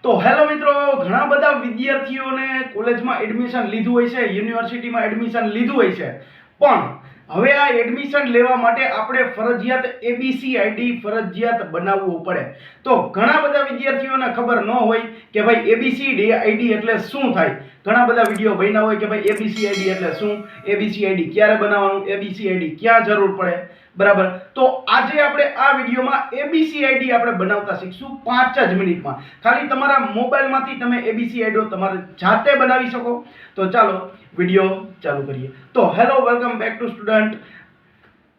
તો હેલો મિત્રો, ઘણા બધા વિદ્યાર્થીઓને કોલેજમાં એડમિશન લીધું હોય છે, યુનિવર્સિટીમાં એડમિશન લીધું હોય છે, પણ હવે આ એડમિશન લેવા માટે આપણે ફરજિયાત ABCID ફરજિયાત બનાવવું પડે. તો ઘણા બધા વિદ્યાર્થીઓને ખબર ન હોય કે ભાઈ ABCID એટલે શું થાય. ઘણા બધા વિડીયો બન્યા હોય કે ભાઈ ABCID એટલે શું, ABCID ક્યારે બનાવવાનું, ABCID ક્યાં જરૂર પડે, બરાબર. તો આજે આપણે આ વિડીયોમાં ABCID આપણે બનાવતા શીખશું 5 જ મિનિટમાં. ખાલી તમારા મોબાઈલમાંથી તમે ABCID તમારે જાતે બનાવી શકો. તો ચાલો વિડીયો ચાલુ કરીએ. તો hello, welcome back to student.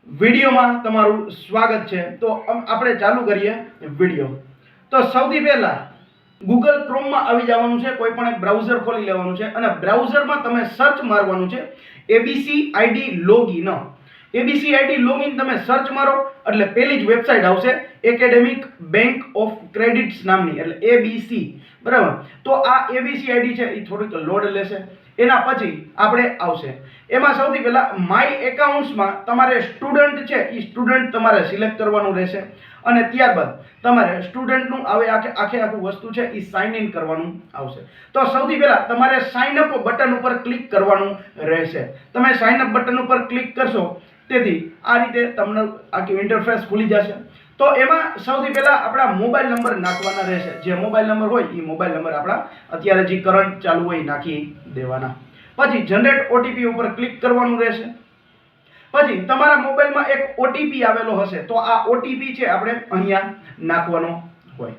વિડીયોમાં તમારું સ્વાગત છે. તો આપણે ચાલુ કરીએ વિડીયો. તો સૌથી પહેલા ગૂગલ ક્રોમમાં આવી જવાનું છે, કોઈ પણ એક બ્રાઉઝર ખોલી લેવાનું છે અને બ્રાઉઝરમાં તમે સર્ચ મારવાનું છે ABCID લોગિન. ABCID લોગિન તમે સર્ચ મારો એટલે પહેલી જ વેબસાઇટ આવશે, એકેડેમિક બેંક ઓફ ક્રેડિટ્સ નામની, એટલે ABC, બરાબર. તો આ ABCID છે એ થોડીક લોડ લેશે. એના પછી આપણે આવશે એમાં સૌથી પહેલા માય એકાઉન્ટ્સમાં તમારે સ્ટુડન્ટ છે એ સ્ટુડન્ટ તમારે સિલેક્ટ કરવાનું રહેશે અને ત્યારબાદ તમારે સ્ટુડન્ટનું આખું વસ્તુ છે એ સાઇન ઇન કરવાનું આવશે. તો સૌથી પહેલા તમારે સાઇન અપ બટન ઉપર ક્લિક કરવાનું રહેશે. તમે સાઇન અપ બટન ઉપર ક્લિક કરશો તેથી આ રીતે તમને આખી ઇન્ટરફેસ ખુલી જશે. તો એમાં સૌથી પહેલા આપણા મોબાઈલ નંબર નાખવાના રહેશે. જે મોબાઈલ નંબર હોય એ મોબાઈલ નંબર આપણા અત્યારે જે કરંટ ચાલુ હોય નાખી દેવાના. પછી જનરેટ OTP ઉપર ક્લિક કરવાનું રહેશે. પછી તમારા મોબાઈલમાં એક OTP આવેલો હશે, તો આ OTP છે આપણે અહીંયા નાખવાનો હોય.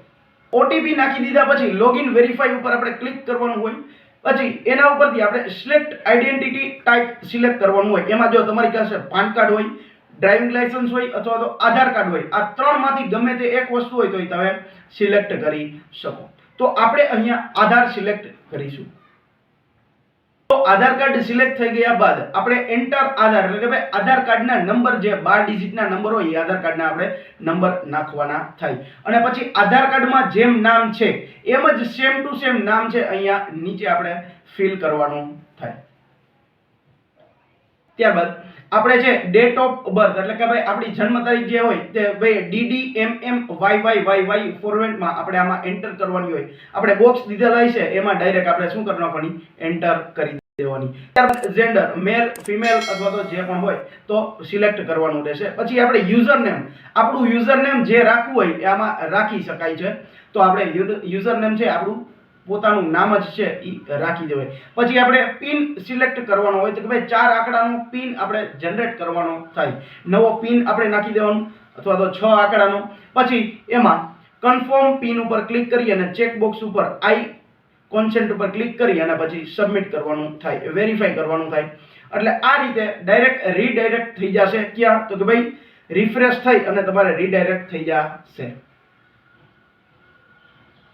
OTP નાખી દીધા પછી લોગિન વેરીફાઈ ઉપર આપણે ક્લિક કરવાનું હોય. પછી એના ઉપરથી આપણે સિલેક્ટ આઈડેન્ટિટી ટાઈપ સિલેક્ટ કરવાનું હોય. એમાં જો તમારી પાસે પાન કાર્ડ હોય, ડ્રાઇવિંગ લાયસન્સ હોય અથવા તો આધાર કાર્ડ હોય, આ ત્રણમાંથી ગમે તે એક વસ્તુ હોય તો એ તમે સિલેક્ટ કરી શકો. તો આપણે અહીંયા આધાર સિલેક્ટ કરીશું. તો આધાર કાર્ડ સિલેક્ટ થઈ ગયા બાદ આપણે એન્ટર આધાર, એટલે કે ભાઈ આધાર કાર્ડના નંબર જે 12 ડિજિટના નંબર હોય એ આધાર કાર્ડના આપણે નંબર નાખવાના થાય. અને પછી આધાર કાર્ડમાં જેમ નામ છે એમ જ સેમ ટુ સેમ નામ છે અહીંયા નીચે આપણે ફિલ કરવાનું થાય. ત્યારબાદ આપણે છે ડેટ ઓફ બર્થ, એટલે કે ભાઈ આપણી જન્મ તારીખ જે હોય તે ભાઈ DDMMYYYY ફોર્મેટમાં આપણે આમાં એન્ટર કરવાની હોય. આપણે બોક્સ દીધેલા હોય છે એમાં ડાયરેક્ટ આપણે શું કરી નાખવાની, એન્ટર કરી દેવાની. ત્યારબાદ જેન્ડર, મેલ, ફિમેલ અથવા તો જે પણ હોય તો સિલેક્ટ કરવાનું રહેશે. પછી આપણે યુઝર નેમ, આપણું યુઝર નેમ જે રાખવું હોય એ આમાં રાખી શકાય છે. તો આપણે યુઝર નેમ છે આપણું પોતાનું નામ જ છે એ રાખી દેવાય. પછી આપણે પિન સિલેક્ટ કરવાનો હોય, તો કે ભાઈ 4 આંકડાનો પિન આપણે જનરેટ કરવાનો થાય. નવો પિન આપણે નાખી દેવાનો અથવા તો 6 આંકડાનો. પછી એમાં કન્ફર્મ પિન ઉપર ક્લિક કરી અને ચેક બોક્સ ઉપર આઈ કોન્સેન્ટ ઉપર ક્લિક કરી અને પછી સબમિટ કરવાનું થાય, વેરીફાઈ કરવાનું થાય. એટલે આ રીતે ડાયરેક્ટ રીડાયરેક્ટ થઈ જશે. ક્યાં? તો કે ભાઈ રિફ્રેશ થઈ અને તમારે રીડાયરેક્ટ થઈ જશે.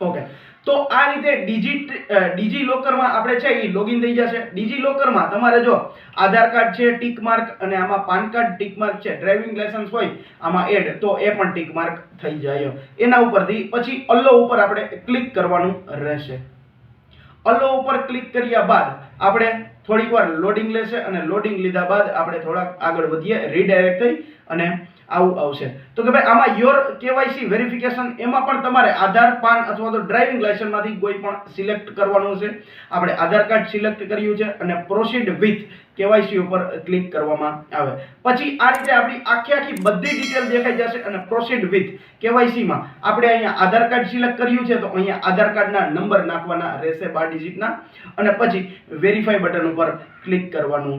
ઓકે, તો આ રીતે ડિજી લોકરમાં આપણે છે એ લોગિન થઈ જશે. ડિજી લોકરમાં તમારે જો આધાર કાર્ડ છે ટીક માર્ક અને આમાં પાન કાર્ડ ટીક માર્ક છે, ડ્રાઇવિંગ લાયસન્સ હોય આમાં એડ, તો એ પણ ટીક માર્ક થઈ જાય. એના ઉપરથી પછી અલ્લો ઉપર આપણે ક્લિક કરવાનું રહેશે. અલ્લો ઉપર ક્લિક કર્યા બાદ આપણે થોડીક વાર લોડિંગ લેશે અને લોડિંગ લીધા બાદ આપણે થોડાક આગળ વધીએ, રીડાયરેક્ટ થઈ અને આવું આવશે. તો કે ભાઈ આમાં યોર KYC વેરિફિકેશન, એમાં પણ તમારે આધાર, પાન અથવા તો ડ્રાઇવિંગ લાયસન્સમાંથી કોઈ પણ સિલેક્ટ કરવાનું છે. આપણે આધાર કાર્ડ સિલેક્ટ કર્યું છે અને પ્રોસીડ વિથ KYC ઉપર ક્લિક કરવામાં આવે. પછી આ રીતે આપણી આખી બધી ડિટેલ દેખાઈ જશે અને પ્રોસીડ વિથ KYC માં આપણે અહીંયા આધાર કાર્ડ સિલેક્ટ કર્યું છે તો અહીંયા આધાર કાર્ડના નંબર નાખવાના રહેશે 12 ડિજિટના અને પછી વેરીફાઈ બટન ઉપર ક્લિક કરવાનું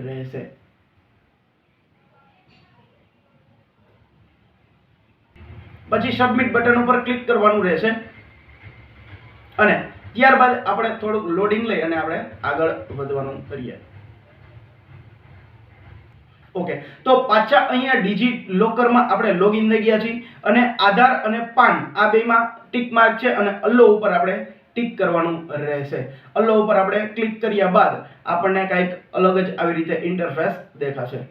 રહેશે. પછી સબમિટ બટન ઉપર ક્લિક કરવાનું રહેશે અને ત્યારબાદ આપણે થોડુંક લોડિંગ લઈ અને આપણે આગળ વધવાનું કરીએ. ઓકે, તો પાછા અહીંયા ડિજિટ લોકરમાં આપણે લોગિન થઈ ગયા છીએ અને આધાર અને પાન આ બેમાં ટિક માર્ક છે અને અલ્લો ઉપર આપણે ટિક કરવાનું રહેશે. અલ્લો ઉપર આપણે ક્લિક કર્યા બાદ આપણને કંઈક અલગ જ આવી રીતે ઇન્ટરફેસ દેખાશે.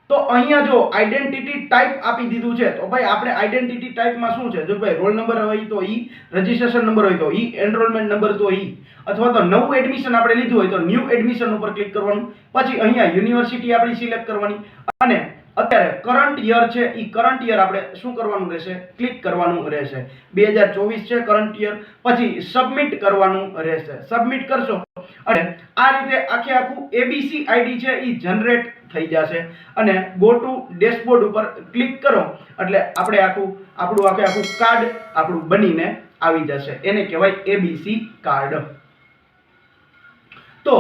તો અહીંયા જો આઈડેન્ટિટી ટાઈપ આપી દીધું છે, તો ભાઈ આપણે આઈડેન્ટિટી ટાઈપમાં શું છે, જો ભાઈ રોલ નંબર હોય તો ઈ, રજિસ્ટ્રેશન નંબર હોય તો ઈ, એનરોલમેન્ટ નંબર તો ઈ, અથવા તો નવું એડમિશન આપણે લીધું હોય તો ન્યૂ એડમિશન ઉપર ક્લિક કરવાનું. પછી અહીંયા યુનિવર્સિટી આપણી સિલેક્ટ કરવાની અને અત્યારે કરંટ યર છે એ કરંટ યર આપણે શું કરવાનું રહેશે, ક્લિક કરવાનું રહેશે. 2024 છે કરંટ યર, પછી સબમિટ કરવાનું રહેશે. સબમિટ કરશો અને આ રીતે આખે આખું એબીસી આઈડી છે એ જનરેટ થઈ જશે. અને ગો ટુ ડેશબોર્ડ ઉપર ક્લિક કરો એટલે આપણે આપણું આખું કાર્ડ આપણું બનીને આવી જશે. એને કહેવાય એબીસી કાર્ડ. તો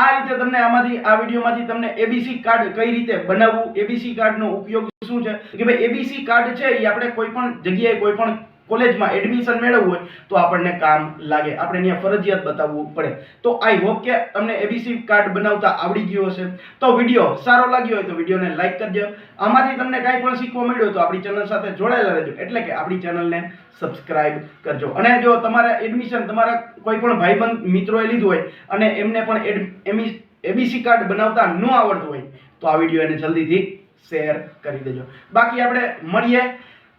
આ રીતે તમને આ વિડીયોમાંથી તમને એબીસી કાર્ડ કઈ રીતે બનાવવું, એબીસી કાર્ડનો ઉપયોગ શું છે કે ભાઈ એબીસી કાર્ડ છે એ આપણે કોઈ પણ જગ્યાએ કોઈ પણ કોલેજમાં એડમિશન મેળવવું હોય તો આપણને કામ લાગે, આપણે ત્યાં ફરજિયાત બતાવવું પડે. તો આઈ હોપ કે તમને એબીસી કાર્ડ બનાવતા આવડી ગયું હશે. તો વિડીયો સારો લાગ્યો હોય તો વિડીયોને લાઈક કરજો. આમાંથી તમને કાંઈ પણ શીખવા મળ્યું તો આપણી ચેનલ સાથે જોડાયેલા રહેજો, એટલે કે આપણી ચેનલને સબસ્ક્રાઇબ કરજો. અને જો તમારા એડમિશન તમારા કોઈ પણ ભાઈબંધ મિત્રોએ લીધું હોય અને એમને પણ એબીસી કાર્ડ બનાવતા ન આવડતું હોય તો આ વિડીયો એને જલ્દીથી શેર કરી દેજો. બાકી આપણે મળીએ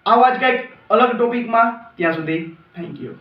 આવા જ કંઈક અલગ ટોપિકમાં. ત્યાં સુધી થેન્ક યુ.